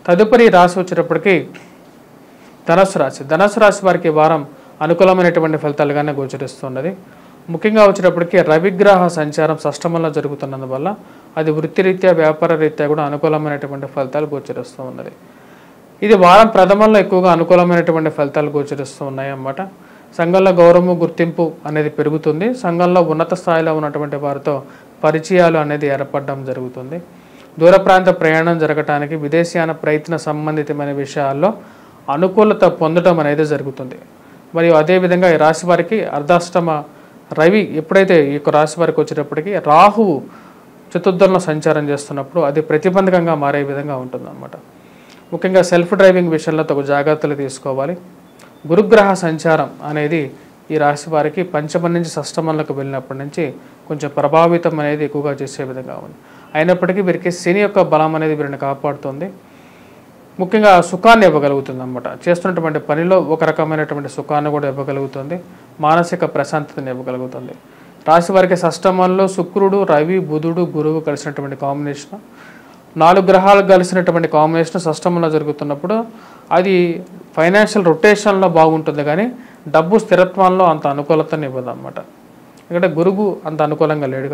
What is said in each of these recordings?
తదుపరి రాశి వచ్చేటప్పటికి ధనుసు రాశి. ధనుసు రాశి వారికి వారం అనుకూలమైనటువంటి ఫలితాలుగానే గోచరిస్తున్నది. ముఖ్యంగా వచ్చేటప్పటికి రవిగ్రహ సంచారం షష్టమంలో జరుగుతున్నందువల్ల అది వృత్తిరీత్యా వ్యాపార రీత్యా కూడా అనుకూలమైనటువంటి ఫలితాలు గోచరిస్తూ ఉన్నది. ఇది వారం ప్రథమంలో ఎక్కువగా అనుకూలమైనటువంటి ఫలితాలు గోచరిస్తూ ఉన్నాయి అన్నమాట. సంఘంలో గౌరవము గుర్తింపు అనేది పెరుగుతుంది. సంఘంలో ఉన్నత స్థాయిలో ఉన్నటువంటి వారితో పరిచయాలు అనేది ఏర్పడడం జరుగుతుంది. దూర ప్రాంత ప్రయాణం జరగటానికి విదేశీయాన ప్రయత్న సంబంధితమైన విషయాల్లో అనుకూలత పొందడం అనేది జరుగుతుంది. మరియు అదేవిధంగా ఈ రాశి వారికి అర్ధాష్టమ రవి ఎప్పుడైతే ఈ యొక్క రాశి వారికి వచ్చేటప్పటికి రాహువు చతుర్థంలో సంచారం చేస్తున్నప్పుడు అది ప్రతిబంధకంగా మారే విధంగా ఉంటుందన్నమాట. ముఖ్యంగా సెల్ఫ్ డ్రైవింగ్ విషయంలో తగు జాగ్రత్తలు తీసుకోవాలి. గురుగ్రహ సంచారం అనేది ఈ రాశి వారికి పంచమం నుంచి షష్టమంలోకి వెళ్ళినప్పటి నుంచి కొంచెం ప్రభావితం అనేది ఎక్కువగా చేసే విధంగా ఉంది. అయినప్పటికీ వీరికి శని యొక్క బలం అనేది వీరిని కాపాడుతుంది. ముఖ్యంగా సుఖాన్ని ఇవ్వగలుగుతుంది అన్నమాట. చేస్తున్నటువంటి పనిలో ఒక రకమైనటువంటి సుఖాన్ని కూడా ఇవ్వగలుగుతుంది. మానసిక ప్రశాంతతని ఇవ్వగలుగుతుంది. రాశి వారికి షష్టమంలో శుక్రుడు, రవి, బుధుడు, గురువు కలిసినటువంటి కాంబినేషన్, 4 గ్రహాలు కలిసినటువంటి కాంబినేషన్ షష్టమంలో జరుగుతున్నప్పుడు అది ఫైనాన్షియల్ రొటేషన్లో బాగుంటుంది, కానీ డబ్బు స్థిరత్వంలో అంత అనుకూలతని ఇవ్వదు అన్నమాట. ఎందుకంటే గురువు అంత అనుకూలంగా లేడు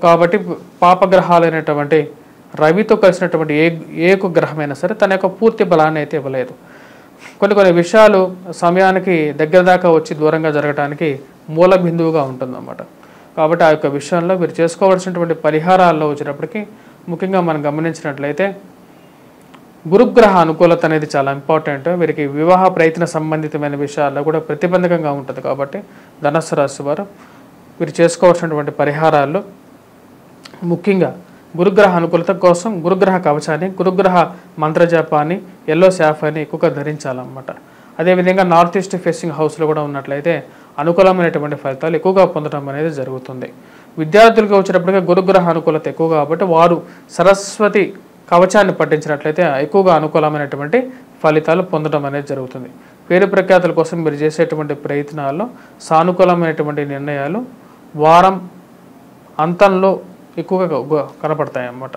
కాబట్టి పాపగ్రహాలైనటువంటి రవితో కలిసినటువంటి ఏ గ్రహమైనా సరే తన యొక్క పూర్తి బలాన్ని అయితే ఇవ్వలేదు. కొన్ని విషయాలు సమయానికి దగ్గర దాకా వచ్చి దూరంగా జరగడానికి మూల బిందువుగా ఉంటుందన్నమాట. కాబట్టి ఆ యొక్క విషయంలో మీరు చేసుకోవాల్సినటువంటి పరిహారాల్లో వచ్చేటప్పటికి ముఖ్యంగా మనం గమనించినట్లయితే గురుగ్రహ అనుకూలత అనేది చాలా ఇంపార్టెంట్. వీరికి వివాహ ప్రయత్న సంబంధితమైన విషయాల్లో కూడా ప్రతిబంధకంగా ఉంటుంది. కాబట్టి ధనుస్సు రాశి వారు వీరు చేసుకోవాల్సినటువంటి పరిహారాల్లో ముఖ్యంగా గురుగ్రహ అనుకూలత కోసం గురుగ్రహ కవచాన్ని, గురుగ్రహ మంత్రజపాన్ని, ఎల్లో శాఫాన్ని ఎక్కువగా ధరించాలన్నమాట. అదేవిధంగా నార్త్ ఈస్ట్ ఫేసింగ్ హౌస్లో కూడా ఉన్నట్లయితే అనుకూలమైనటువంటి ఫలితాలు ఎక్కువగా పొందడం అనేది జరుగుతుంది. విద్యార్థులకు వచ్చేటప్పటికీ గురుగ్రహ అనుకూలత ఎక్కువ కాబట్టి వారు సరస్వతి కవచాన్ని పఠించినట్లయితే ఎక్కువగా అనుకూలమైనటువంటి ఫలితాలు పొందడం అనేది జరుగుతుంది. పేరు ప్రఖ్యాతుల కోసం మీరు చేసేటువంటి ప్రయత్నాల్లో సానుకూలమైనటువంటి నిర్ణయాలు వారం అంతంలో ఎక్కువగా కనపడతాయి అన్నమాట.